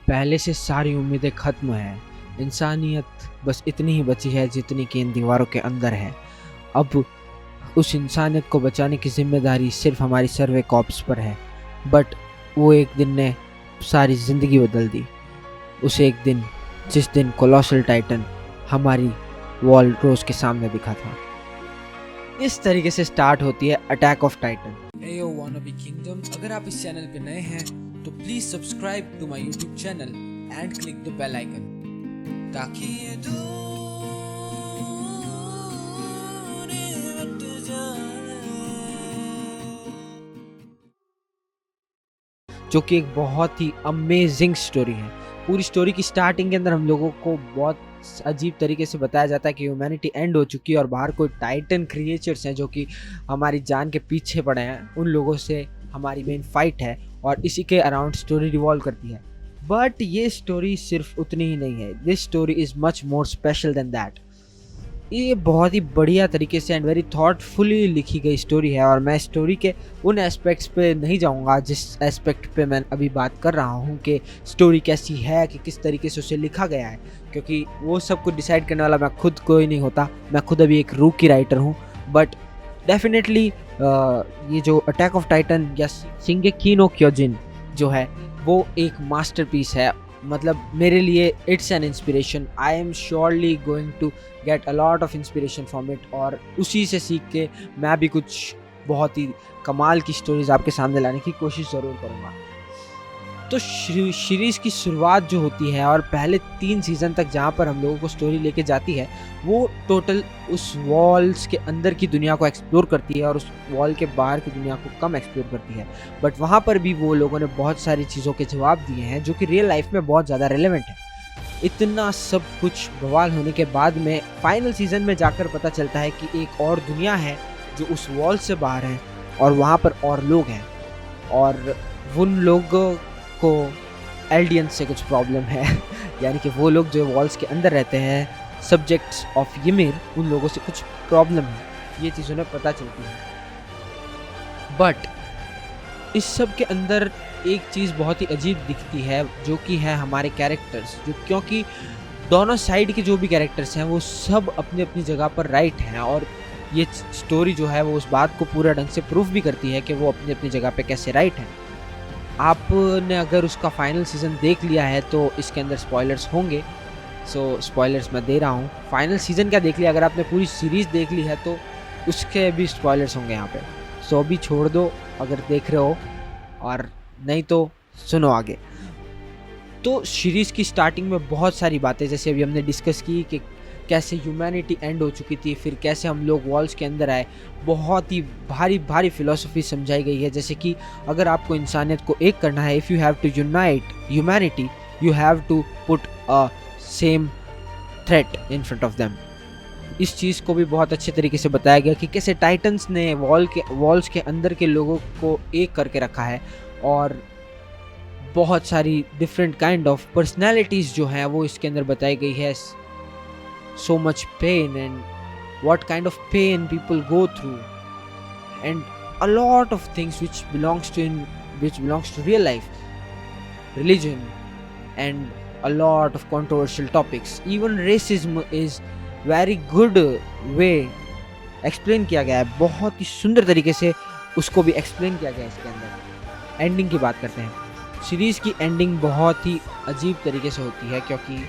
पहले से सारी उम्मीदें खत्म हैं। इंसानियत बस इतनी ही बची है जितनी कि इन दीवारों के अंदर है। अब उस इंसानियत को बचाने की ज़िम्मेदारी सिर्फ हमारी सर्वे कॉर्प्स पर है। बट वो एक दिन ने सारी ज़िंदगी बदल दी। उस एक दिन जिस दिन कोलोसल टाइटन हमारी वॉल रोज के सामने दिखा था। इस तरीके से स्टार्ट होती है attack of Titan. Ayo Wannabe Kingdom, अगर आप इस चैनल पे नए हैं तो please subscribe to my YouTube channel and click the bell icon ताकि ये जो कि एक बहुत ही अमेजिंग स्टोरी है। पूरी स्टोरी की स्टार्टिंग के अंदर हम लोगों को बहुत अजीब तरीके से बताया जाता है कि ह्यूमैनिटी एंड हो चुकी है और बाहर कोई टाइटन क्रिएचर्स हैं जो कि हमारी जान के पीछे पड़े हैं। उन लोगों से हमारी मेन फाइट है और इसी के अराउंड स्टोरी रिवॉल्व करती है। बट ये स्टोरी सिर्फ उतनी ही नहीं है। This story is much more special than that. ये बहुत ही बढ़िया तरीके से एंड वेरी थॉटफुली लिखी गई स्टोरी है और मैं स्टोरी के उन एस्पेक्ट्स पे नहीं जाऊंगा जिस एस्पेक्ट पे मैं अभी बात कर रहा हूँ कि स्टोरी कैसी है, कि किस तरीके से उसे लिखा गया है, क्योंकि वो सब कुछ डिसाइड करने वाला मैं खुद कोई नहीं होता। मैं खुद अभी एक रूकी राइटर हूँ। बट डेफिनेटली ये जो अटैक ऑफ टाइटन या शिंगेकी नो क्योजिन जो है वो एक मास्टरपीस है। मतलब मेरे लिए it's an inspiration. I am surely going to get a lot of inspiration from it और उसी से सीख के मैं भी कुछ बहुत ही कमाल की स्टोरीज आपके सामने लाने की कोशिश ज़रूर करूँगा। तो सीरीज़ की शुरुआत जो होती है और पहले 3 सीज़न तक जहाँ पर हम लोगों को स्टोरी लेके जाती है वो टोटल उस वॉल्स के अंदर की दुनिया को एक्सप्लोर करती है और उस वॉल के बाहर की दुनिया को कम एक्सप्लोर करती है। बट वहाँ पर भी वो लोगों ने बहुत सारी चीज़ों के जवाब दिए हैं जो कि रियल लाइफ में बहुत ज़्यादा रेलेवेंट है। इतना सब कुछ बवाल होने के बाद में फाइनल सीजन में जाकर पता चलता है कि एक और दुनिया है जो उस वॉल से बाहर है और वहाँ पर और लोग हैं और उन लोगों को एल्डियंस से कुछ प्रॉब्लम है। यानी कि वो लोग जो वॉल्स के अंदर रहते हैं, सब्जेक्ट्स ऑफ ymir, उन लोगों से कुछ प्रॉब्लम है। ये चीज़ उन्हें पता चलती है। बट इस सब के अंदर एक चीज़ बहुत ही अजीब दिखती है जो कि है हमारे कैरेक्टर्स, जो क्योंकि दोनों साइड के जो भी कैरेक्टर्स हैं वो सब अपनी अपनी जगह पर राइट हैं और ये स्टोरी जो है वो उस बात को पूरा ढंग से प्रूफ भी करती है कि वो अपनी अपनी जगह पे कैसे राइट हैं। आपने अगर उसका फाइनल सीज़न देख लिया है तो इसके अंदर स्पॉयलर्स होंगे, सो स्पॉयलर्स मैं दे रहा हूँ। फाइनल सीज़न क्या देख लिया, अगर आपने पूरी सीरीज़ देख ली है तो उसके भी स्पॉयलर्स होंगे यहाँ पे। सो अभी छोड़ दो अगर देख रहे हो और नहीं तो सुनो आगे। तो सीरीज़ की स्टार्टिंग में बहुत सारी बातें जैसे अभी हमने डिस्कस की कि कैसे ह्यूमैनिटी एंड हो चुकी थी, फिर कैसे हम लोग वॉल्स के अंदर आए। बहुत ही भारी भारी फिलॉसफी समझाई गई है, जैसे कि अगर आपको इंसानियत को एक करना है, if you have to unite humanity you have to put a same threat in front of them. इस चीज़ को भी बहुत अच्छे तरीके से बताया गया कि कैसे टाइटन्स ने वॉल्स के अंदर के लोगों को एक करके रखा है और बहुत सारी डिफरेंट काइंड ऑफ पर्सनैलिटीज़ जो हैं वो इसके अंदर बताई गई है। So much pain and what kind of pain people go through and a lot of things which belongs to real life, religion and a lot of controversial topics. Even racism is very good way explain किया गया है, बहुत ही सुंदर तरीके से उसको भी explain किया गया है इसके अंदर। एंडिंग की बात करते हैं। सीरीज़ की एंडिंग बहुत ही अजीब तरीके से होती है क्योंकि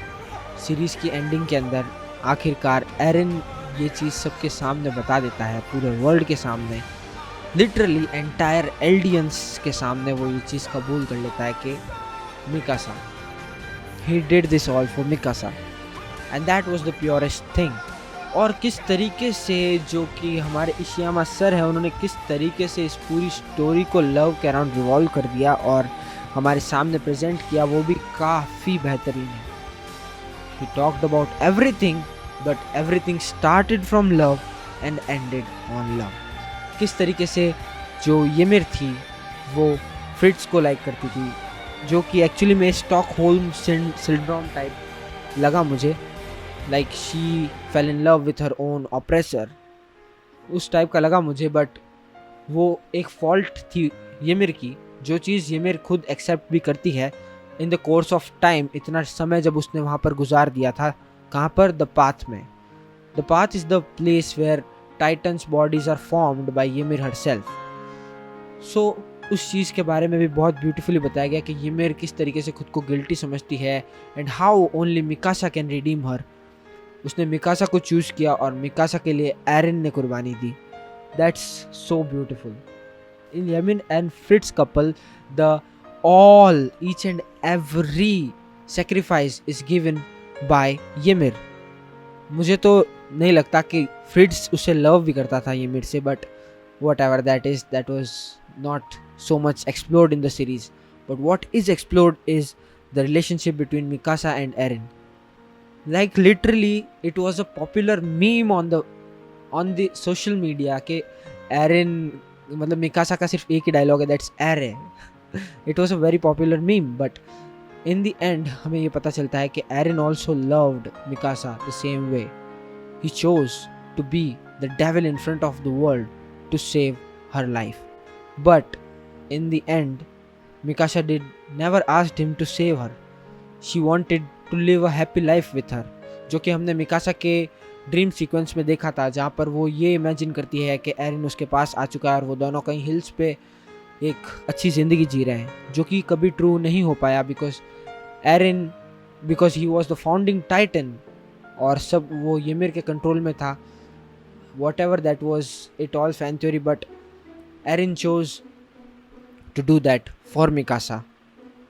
सीरीज़ की एंडिंग के अंदर आखिरकार एरन ये चीज़ सबके सामने बता देता है, पूरे वर्ल्ड के सामने, लिटरली एंटायर एल्डियंस के सामने वो ये चीज़ कबूल कर लेता है कि Mikasa, he did this all for Mikasa and that was the purest thing. और किस तरीके से जो कि हमारे इशियामा सर हैं उन्होंने किस तरीके से इस पूरी स्टोरी को लव के अराउंड रिवॉल्व कर दिया और हमारे सामने प्रेजेंट किया, वो भी काफ़ी बेहतरीन है। He talked about everything, but everything started from love and ended on love. किस तरीके से जो ymir थी वो फ्रिट्स को लाइक करती थी, जो कि एक्चुअली में स्टॉकहोल्म सिंड्रोम टाइप लगा मुझे, like she fail in love with her own oppressor, उस टाइप का लगा मुझे। बट वो एक फॉल्ट थी ymir की, जो चीज़ ymir खुद एक्सेप्ट भी करती है in the course of time, इतना समय जब उसने वहाँ पर गुजार दिया था, कहाँ पर, द पाथ में. The path is the place where titans bodies are formed by ymir herself. So उस चीज़ के बारे में भी बहुत ब्यूटीफुली बताया गया कि ymir किस तरीके से खुद को गिल्टी समझती है and how only Mikasa can redeem her. उसने मिकासा को चूज़ किया और मिकासा के लिए एरिन ने कुर्बानी दी. That's so beautiful. In ymir and Fritz couple, the all each and every sacrifice is given by ymir. मुझे तो नहीं लगता कि फ्रिट्स उसे लव भी करता था ymir से, but whatever that is, that was not so much explored in the series. But what is explored is the relationship between Mikasa and Eren. Like literally it was a popular meme on the social media कि Eren मतलब Mikasa का सिर्फ एक ही dialogue है, that's Eren. It was a very popular meme, but in the end हमें ये पता चलता है कि Eren also loved Mikasa the same way. He chose to be the devil in front of the world to save her life. But in the end, Mikasa did never asked him to save her. She wanted to live a happy life with her. जो कि हमने Mikasa के dream sequence में देखा था, जहाँ पर वो ये इमेजिन करती है कि एरिन उसके पास आ चुका है और वो दोनों कहीं हिल्स पे एक अच्छी ज़िंदगी जी रहे हैं, जो कि कभी ट्रू नहीं हो पाया because he was the founding titan और सब वो ymir के कंट्रोल में था. Whatever that was, it all fan theory, but Eren chose to do that for Mikasa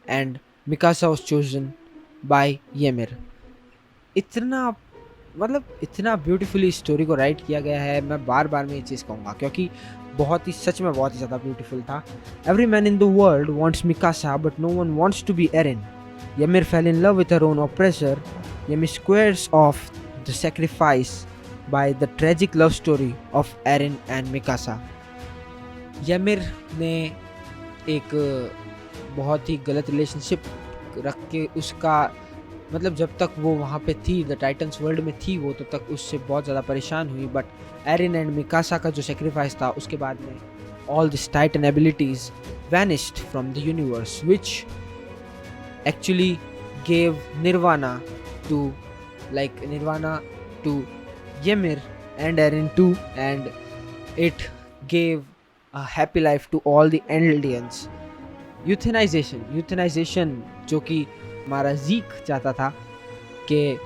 and Mikasa was chosen by ymir. इतना ब्यूटीफुली स्टोरी को write किया गया है. मैं बार बार में ये चीज़ कहूँगा क्योंकि सच में बहुत ही ज़्यादा ब्यूटीफुल था. Every man in the world wants Mikasa but no one wants to be Eren. ymir fell in love with her own oppressor. ymir squares off the sacrifice by the tragic love story of Eren and Mikasa. ymir ने एक बहुत ही गलत relationship रख के उसका मतलब जब तक वो वहाँ पे थी, द टाइटन्स वर्ल्ड में थी वो, तब तक उससे बहुत ज़्यादा परेशान हुई. बट एरिन एंड मिकासा का जो सेक्रीफाइस था, उसके बाद में all this titan abilities vanished from the universe, which actually gave nirvana to ymir and Eren too, and it gave a happy life to all the Eldians. Euthanization जो कि हमारा Zeke चाहता था कि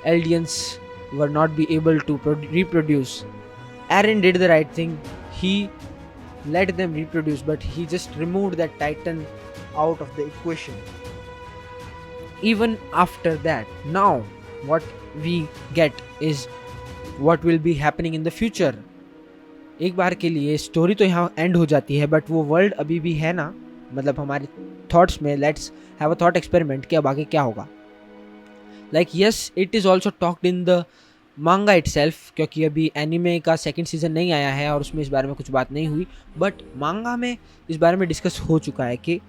Eldians were not be able to reproduce. Eren did the right thing. He let them reproduce, but he just removed that titan out of the equation. Even after that, now what we get is what will be happening in the future. एक बार के लिए story तो यहाँ and हो जाती है, but वो world अभी भी है ना, मतलब हमारे थॉट्स में. Let's have a thought experiment कि अब आगे क्या होगा. Like yes, it is also talked in the मांगा इटसेल्फ, क्योंकि अभी एनिमे का सेकंड सीजन नहीं आया है और उसमें इस बारे में कुछ बात नहीं हुई, बट मांगा में इस बारे में डिस्कस हो चुका है कि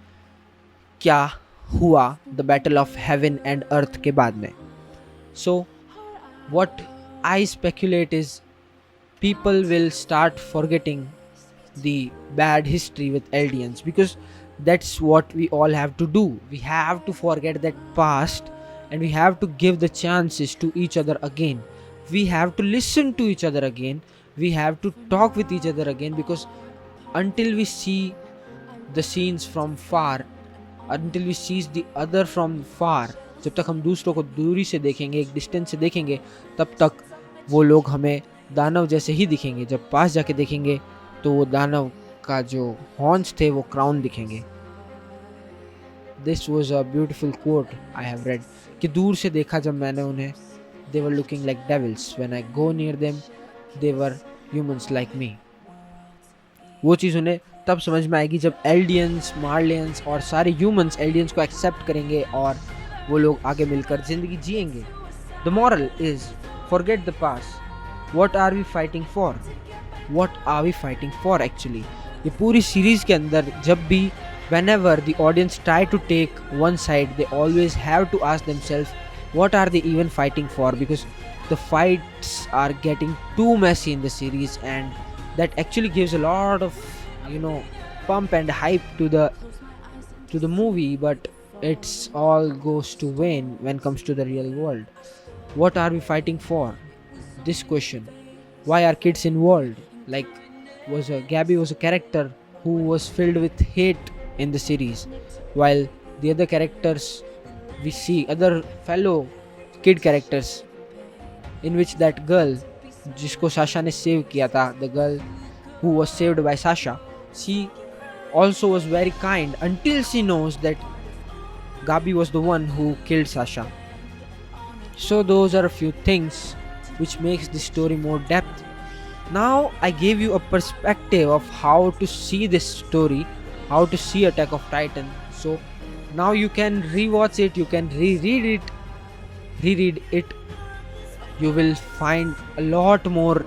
क्या हुआ the battle of heaven and earth के बाद में. So what I speculate is people will start forgetting the bad history with Eldians, because that's what we all have to do. We have to forget that past and we have to give the chances to each other again. We have to listen to each other again. We have to talk with each other again, because until we see the scenes from far, until we see the other from far, जब तक हम दूसरों को दूरी से देखेंगे, एक distance से देखेंगे, तब तक वो लोग हमें दानव जैसे ही दिखेंगे. जब पास जाके देखेंगे तो वो दानव का जो हॉर्न्स थे वो क्राउन दिखेंगे. This was a beautiful quote I have read कि दूर से देखा जब मैंने उन्हें, they were looking like devils. When I go near them they were humans like me. वो चीज़ उन्हें तब समझ में आएगी जब एल्डियंस, मार्लियंस और सारे ह्यूमंस एल्डियंस को एक्सेप्ट करेंगे और वो लोग आगे मिलकर ज़िंदगी जिएंगे. The moral is forget the past. What are we fighting for? What are we fighting for actually? ये पूरी सीरीज़ के अंदर जब भी whenever the audience try to take one side, they always have to ask themselves, what are they even fighting for? Because the fights are getting too messy in the series, and that actually gives a lot of pump and hype to the movie, but it's all goes to vain when comes to the real world. What are we fighting for? This question. Why are kids involved? Like, Gabby was a character who was filled with hate in the series, while the other characters, we see other fellow kid characters, in which that girl जिसको Sasha ने save किया था, the girl who was saved by Sasha, she also was very kind until she knows that Gabi was the one who killed Sasha. So those are a few things which makes the story more depth. Now I gave you a perspective of how to see this story, how to see Attack of Titan. So now you can rewatch it, you can reread it. You will find a lot more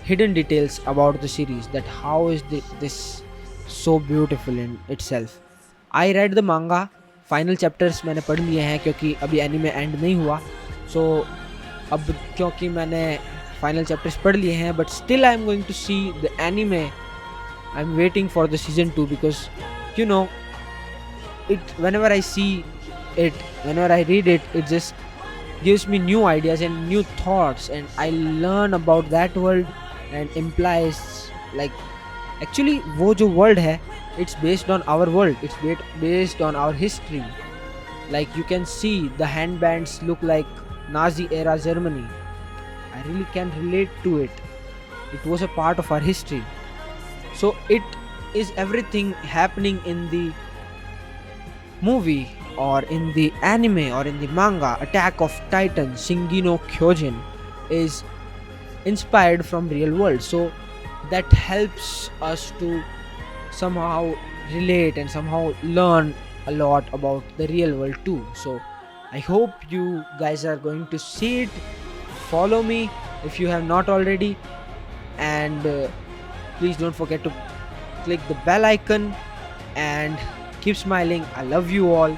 hidden details about the series, that how is this so beautiful in itself. I read the manga, final chapters मैंने पढ़ लिए हैं क्योंकि अभी anime and नहीं हुआ. सो अब क्योंकि मैंने फाइनल चैप्टर्स पढ़ लिए हैं, but still I am going to see the anime. I am waiting for the season 2 because you know it, whenever I see it, whenever I read it, it just gives me new ideas and new thoughts, and I learn about that world and implies like actually वो जो world है, it's based on our world, it's based on our history. Like you can see the handbands look like Nazi era Germany. I really can relate to it. It was a part of our history. So it is everything happening in the movie or in the anime or in the manga. Attack of Titan, Shingeki no Kyojin is inspired from real world. So that helps us to somehow relate and somehow learn a lot about the real world too. So I hope you guys are going to see it. Follow me if you have not already, and please don't forget to click the bell icon and keep smiling. I love you all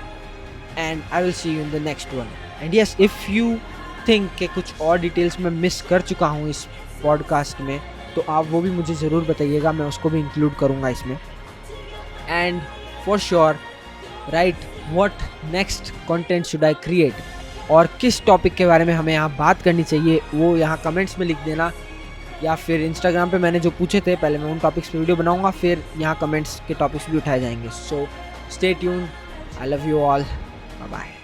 and I will see you in the next one. And yes, if you think कि कुछ और details मैं miss कर चुका हूँ इस podcast में, तो आप वो भी मुझे ज़रूर बताइएगा, मैं उसको भी इंक्लूड करूँगा इसमें. And for sure right what next content should I create, और किस टॉपिक के बारे में हमें यहाँ बात करनी चाहिए, वो यहाँ कमेंट्स में लिख देना, या फिर इंस्टाग्राम पे मैंने जो पूछे थे पहले मैं उन टॉपिक्स पे वीडियो बनाऊँगा, फिर यहाँ कमेंट्स के टॉपिक्स भी उठाए जाएंगे. So stay tuned. I love you all. Bye bye.